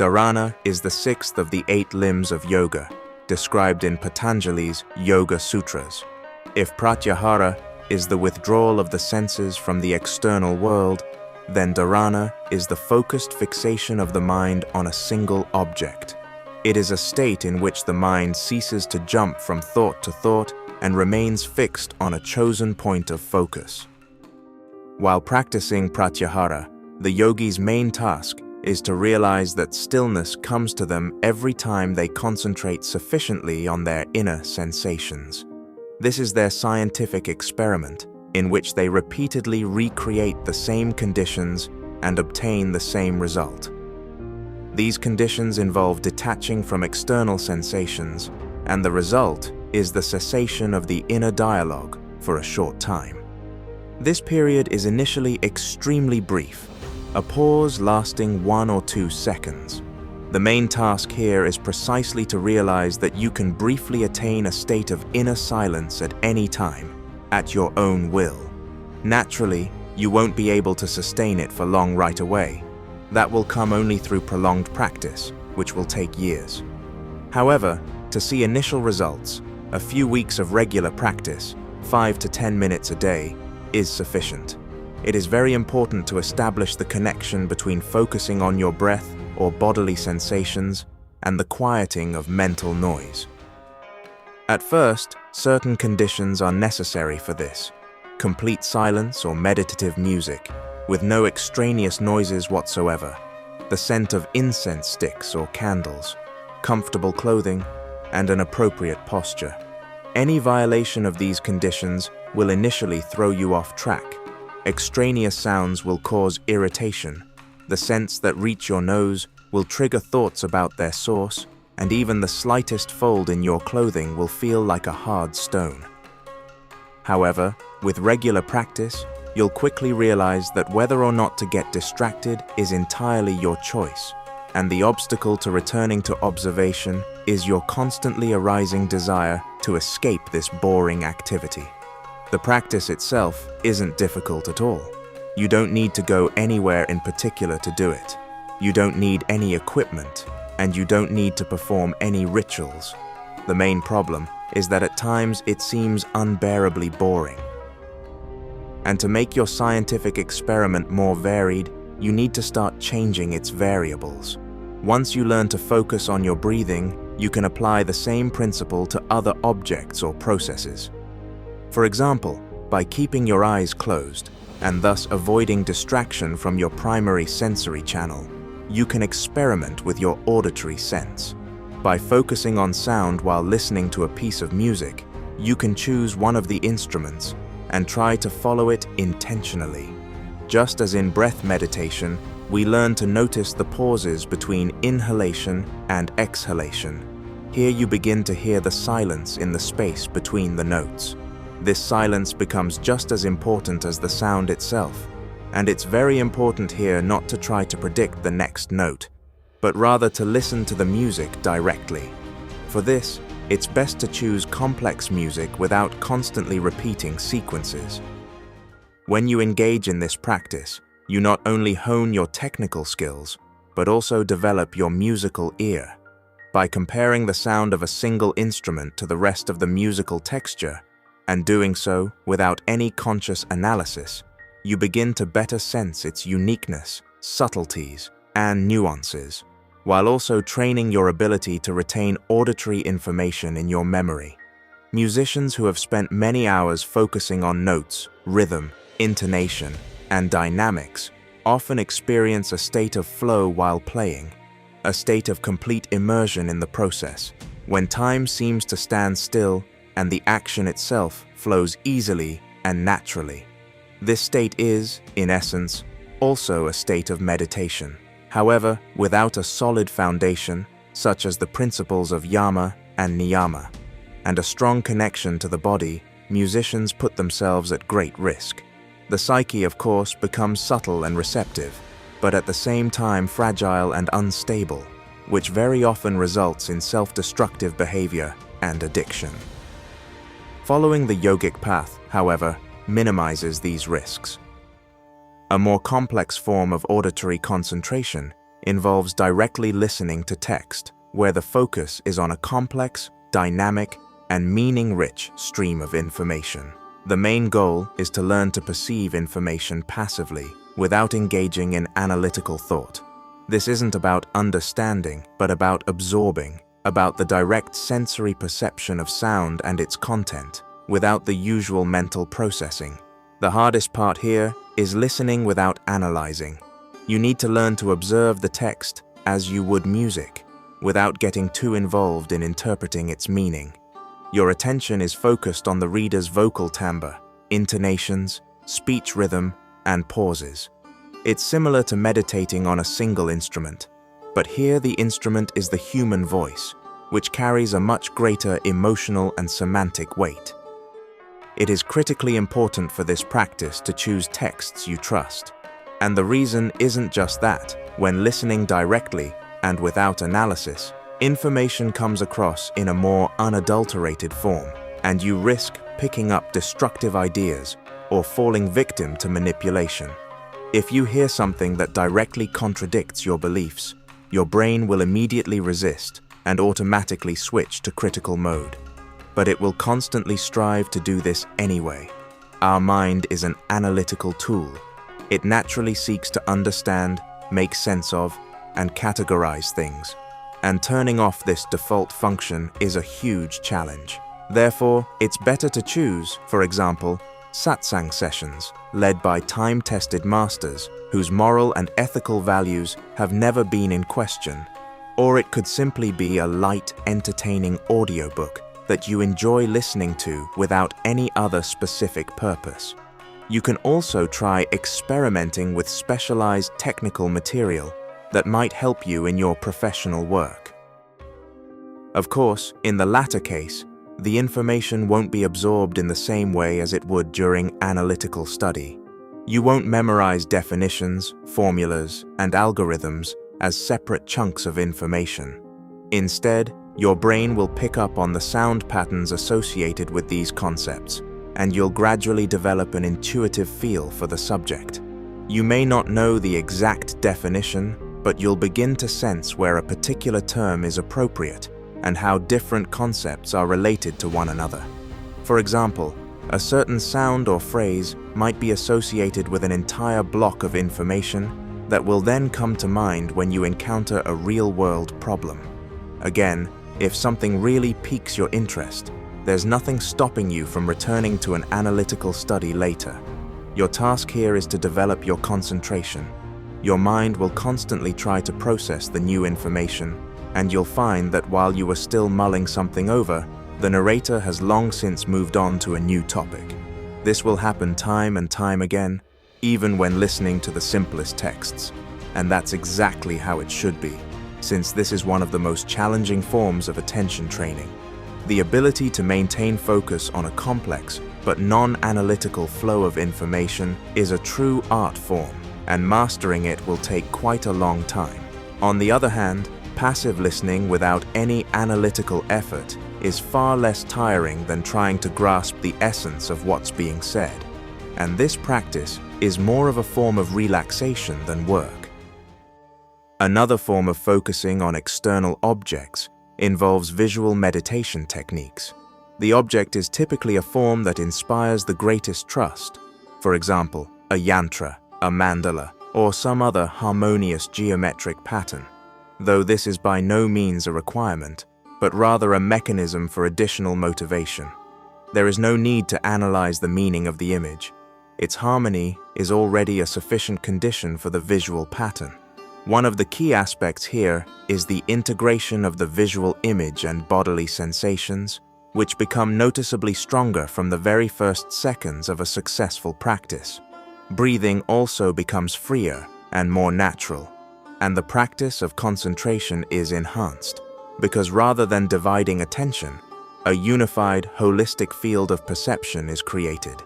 Dharana is the sixth of the 8 limbs of yoga, described in Patanjali's Yoga Sutras. If pratyahara is the withdrawal of the senses from the external world, then dharana is the focused fixation of the mind on a single object. It is a state in which the mind ceases to jump from thought to thought and remains fixed on a chosen point of focus. While practicing pratyahara, the yogi's main task is to realize that stillness comes to them every time they concentrate sufficiently on their inner sensations. This is their scientific experiment, in which they repeatedly recreate the same conditions and obtain the same result. These conditions involve detaching from external sensations, and the result is the cessation of the inner dialogue for a short time. This period is initially extremely brief, a pause lasting 1 or 2 seconds. The main task here is precisely to realize that you can briefly attain a state of inner silence at any time, at your own will. Naturally, you won't be able to sustain it for long right away. That will come only through prolonged practice, which will take years. However, to see initial results, a few weeks of regular practice, 5 to 10 minutes a day, is sufficient. It is very important to establish the connection between focusing on your breath or bodily sensations and the quieting of mental noise. At first, certain conditions are necessary for this: complete silence or meditative music, with no extraneous noises whatsoever, the scent of incense sticks or candles, comfortable clothing, and an appropriate posture. Any violation of these conditions will initially throw you off track. Extraneous sounds will cause irritation. The scents that reach your nose will trigger thoughts about their source, and even the slightest fold in your clothing will feel like a hard stone. However, with regular practice, you'll quickly realize that whether or not to get distracted is entirely your choice, and the obstacle to returning to observation is your constantly arising desire to escape this boring activity. The practice itself isn't difficult at all. You don't need to go anywhere in particular to do it. You don't need any equipment, and you don't need to perform any rituals. The main problem is that at times it seems unbearably boring. And to make your scientific experiment more varied, you need to start changing its variables. Once you learn to focus on your breathing, you can apply the same principle to other objects or processes. For example, by keeping your eyes closed, and thus avoiding distraction from your primary sensory channel, you can experiment with your auditory sense. By focusing on sound while listening to a piece of music, you can choose one of the instruments and try to follow it intentionally. Just as in breath meditation, we learn to notice the pauses between inhalation and exhalation. Here you begin to hear the silence in the space between the notes. This silence becomes just as important as the sound itself, and it's very important here not to try to predict the next note, but rather to listen to the music directly. For this, it's best to choose complex music without constantly repeating sequences. When you engage in this practice, you not only hone your technical skills, but also develop your musical ear. By comparing the sound of a single instrument to the rest of the musical texture, and doing so without any conscious analysis, you begin to better sense its uniqueness, subtleties, and nuances, while also training your ability to retain auditory information in your memory. Musicians who have spent many hours focusing on notes, rhythm, intonation, and dynamics often experience a state of flow while playing, a state of complete immersion in the process, when time seems to stand still and the action itself flows easily and naturally. This state is, in essence, also a state of meditation. However, without a solid foundation, such as the principles of yama and niyama, and a strong connection to the body, musicians put themselves at great risk. The psyche, of course, becomes subtle and receptive, but at the same time fragile and unstable, which very often results in self-destructive behavior and addiction. Following the yogic path, however, minimizes these risks. A more complex form of auditory concentration involves directly listening to text, where the focus is on a complex, dynamic, and meaning-rich stream of information. The main goal is to learn to perceive information passively, without engaging in analytical thought. This isn't about understanding, but about absorbing, about the direct sensory perception of sound and its content, without the usual mental processing. The hardest part here is listening without analyzing. You need to learn to observe the text as you would music, without getting too involved in interpreting its meaning. Your attention is focused on the reader's vocal timbre, intonations, speech rhythm, and pauses. It's similar to meditating on a single instrument, but here the instrument is the human voice, which carries a much greater emotional and semantic weight. It is critically important for this practice to choose texts you trust. And the reason isn't just that. When listening directly and without analysis, information comes across in a more unadulterated form, and you risk picking up destructive ideas or falling victim to manipulation. If you hear something that directly contradicts your beliefs, your brain will immediately resist and automatically switch to critical mode. But it will constantly strive to do this anyway. Our mind is an analytical tool. It naturally seeks to understand, make sense of, and categorize things. And turning off this default function is a huge challenge. Therefore, it's better to choose, for example, satsang sessions led by time-tested masters whose moral and ethical values have never been in question. Or it could simply be a light, entertaining audiobook that you enjoy listening to without any other specific purpose. You can also try experimenting with specialized technical material that might help you in your professional work. Of course, in the latter case, the information won't be absorbed in the same way as it would during analytical study. You won't memorize definitions, formulas, and algorithms as separate chunks of information. Instead, your brain will pick up on the sound patterns associated with these concepts, and you'll gradually develop an intuitive feel for the subject. You may not know the exact definition, but you'll begin to sense where a particular term is appropriate and how different concepts are related to one another. For example, a certain sound or phrase might be associated with an entire block of information that will then come to mind when you encounter a real-world problem. Again, if something really piques your interest, there's nothing stopping you from returning to an analytical study later. Your task here is to develop your concentration. Your mind will constantly try to process the new information, and you'll find that while you are still mulling something over, the narrator has long since moved on to a new topic. This will happen time and time again, even when listening to the simplest texts. And that's exactly how it should be, since this is one of the most challenging forms of attention training. The ability to maintain focus on a complex but non-analytical flow of information is a true art form, and mastering it will take quite a long time. On the other hand, passive listening without any analytical effort is far less tiring than trying to grasp the essence of what's being said. And this practice is more of a form of relaxation than work. Another form of focusing on external objects involves visual meditation techniques. The object is typically a form that inspires the greatest trust. For example, a yantra, a mandala, or some other harmonious geometric pattern. Though this is by no means a requirement, but rather a mechanism for additional motivation. There is no need to analyze the meaning of the image. Its harmony is already a sufficient condition for the visual pattern. One of the key aspects here is the integration of the visual image and bodily sensations, which become noticeably stronger from the very first seconds of a successful practice. Breathing also becomes freer and more natural, and the practice of concentration is enhanced, because rather than dividing attention, a unified, holistic field of perception is created.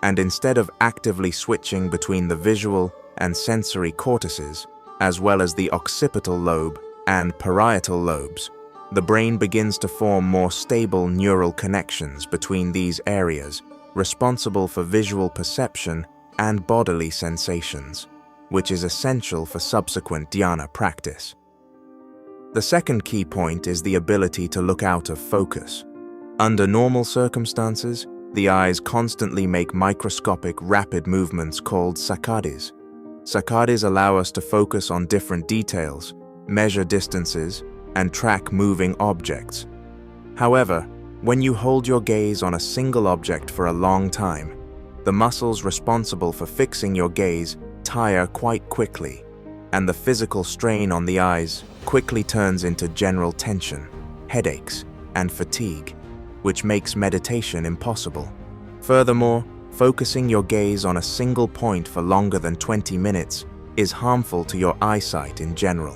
And instead of actively switching between the visual and sensory cortices, as well as the occipital lobe and parietal lobes, the brain begins to form more stable neural connections between these areas, responsible for visual perception and bodily sensations. which is essential for subsequent dhyana practice. The second key point is the ability to look out of focus. Under normal circumstances, the eyes constantly make microscopic, rapid movements called sakkadhis. Sakkadhis allow us to focus on different details, measure distances, and track moving objects. However, when you hold your gaze on a single object for a long time, the muscles responsible for fixing your gaze tire quite quickly, and the physical strain on the eyes quickly turns into general tension, headaches, and fatigue, which makes meditation impossible. Furthermore, focusing your gaze on a single point for longer than 20 minutes is harmful to your eyesight in general.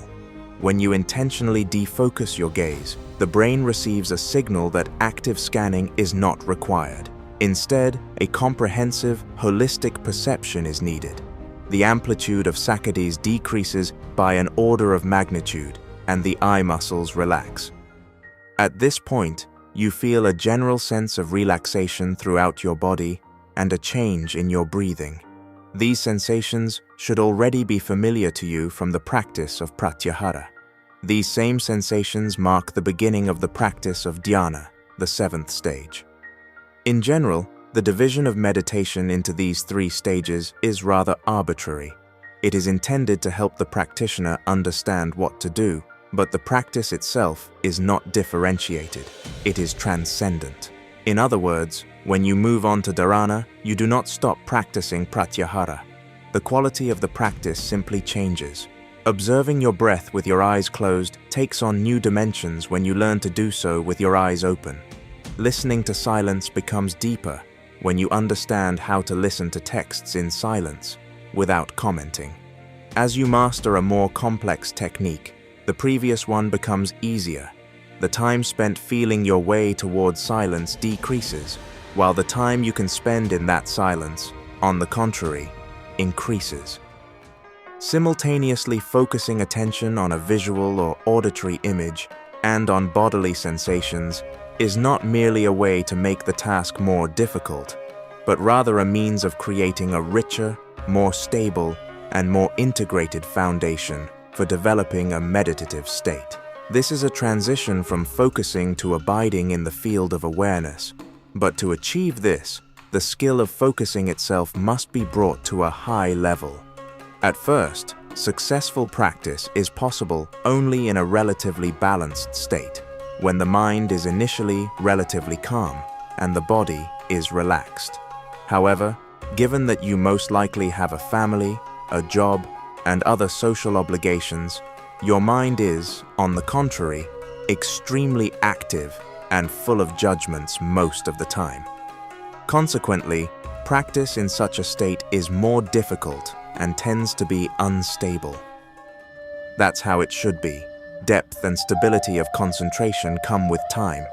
When you intentionally defocus your gaze, the brain receives a signal that active scanning is not required. Instead, a comprehensive, holistic perception is needed. The amplitude of sakkadhis decreases by an order of magnitude, and the eye muscles relax. At this point, you feel a general sense of relaxation throughout your body and a change in your breathing. These sensations should already be familiar to you from the practice of pratyahara. These same sensations mark the beginning of the practice of dhyana, the seventh stage. In general, the division of meditation into these three stages is rather arbitrary. It is intended to help the practitioner understand what to do, but the practice itself is not differentiated. It is transcendent. In other words, when you move on to Dharana, you do not stop practicing pratyahara. The quality of the practice simply changes. Observing your breath with your eyes closed takes on new dimensions when you learn to do so with your eyes open. Listening to silence becomes deeper when you understand how to listen to texts in silence without commenting. As you master a more complex technique, the previous one becomes easier. The time spent feeling your way towards silence decreases, while the time you can spend in that silence, on the contrary, increases. Simultaneously focusing attention on a visual or auditory image and on bodily sensations is not merely a way to make the task more difficult, but rather a means of creating a richer, more stable, and more integrated foundation for developing a meditative state. This is a transition from focusing to abiding in the field of awareness. But to achieve this, the skill of focusing itself must be brought to a high level. At first, successful practice is possible only in a relatively balanced state, when the mind is initially relatively calm and the body is relaxed. However, given that you most likely have a family, a job, and other social obligations, your mind is, on the contrary, extremely active and full of judgments most of the time. Consequently, practice in such a state is more difficult and tends to be unstable. That's how it should be. Depth and stability of concentration come with time,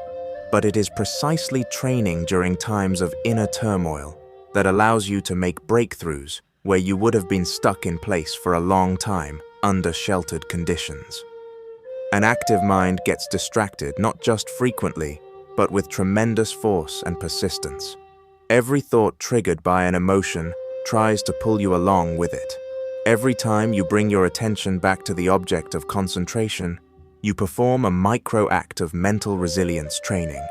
but it is precisely training during times of inner turmoil that allows you to make breakthroughs where you would have been stuck in place for a long time under sheltered conditions. An active mind gets distracted not just frequently, but with tremendous force and persistence. Every thought triggered by an emotion tries to pull you along with it. Every time you bring your attention back to the object of concentration, you perform a micro act of mental resilience training.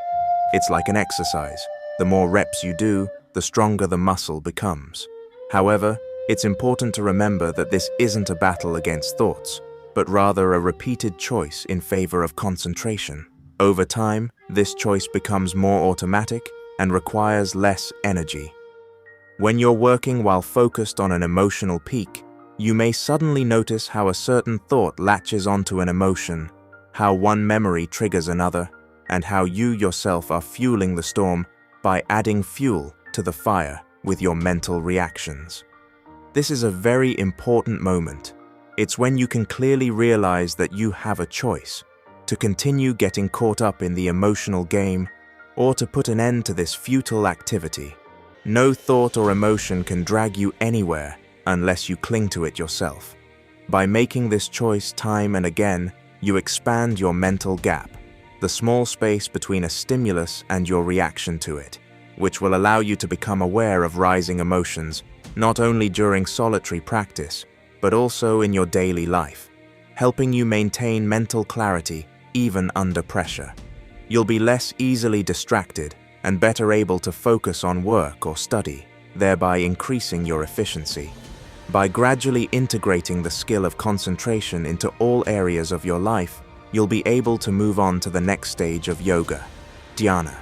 It's like an exercise. The more reps you do, the stronger the muscle becomes. However, it's important to remember that this isn't a battle against thoughts, but rather a repeated choice in favor of concentration. Over time, this choice becomes more automatic and requires less energy. When you're working while focused on an emotional peak, you may suddenly notice how a certain thought latches onto an emotion, how one memory triggers another, and how you yourself are fueling the storm by adding fuel to the fire with your mental reactions. This is a very important moment. It's when you can clearly realize that you have a choice to continue getting caught up in the emotional game or to put an end to this futile activity. No thought or emotion can drag you anywhere unless you cling to it yourself. By making this choice time and again, you expand your mental gap, the small space between a stimulus and your reaction to it, which will allow you to become aware of rising emotions, not only during solitary practice, but also in your daily life, helping you maintain mental clarity even under pressure. You'll be less easily distracted and better able to focus on work or study, thereby increasing your efficiency. By gradually integrating the skill of concentration into all areas of your life, you'll be able to move on to the next stage of yoga, dhyana.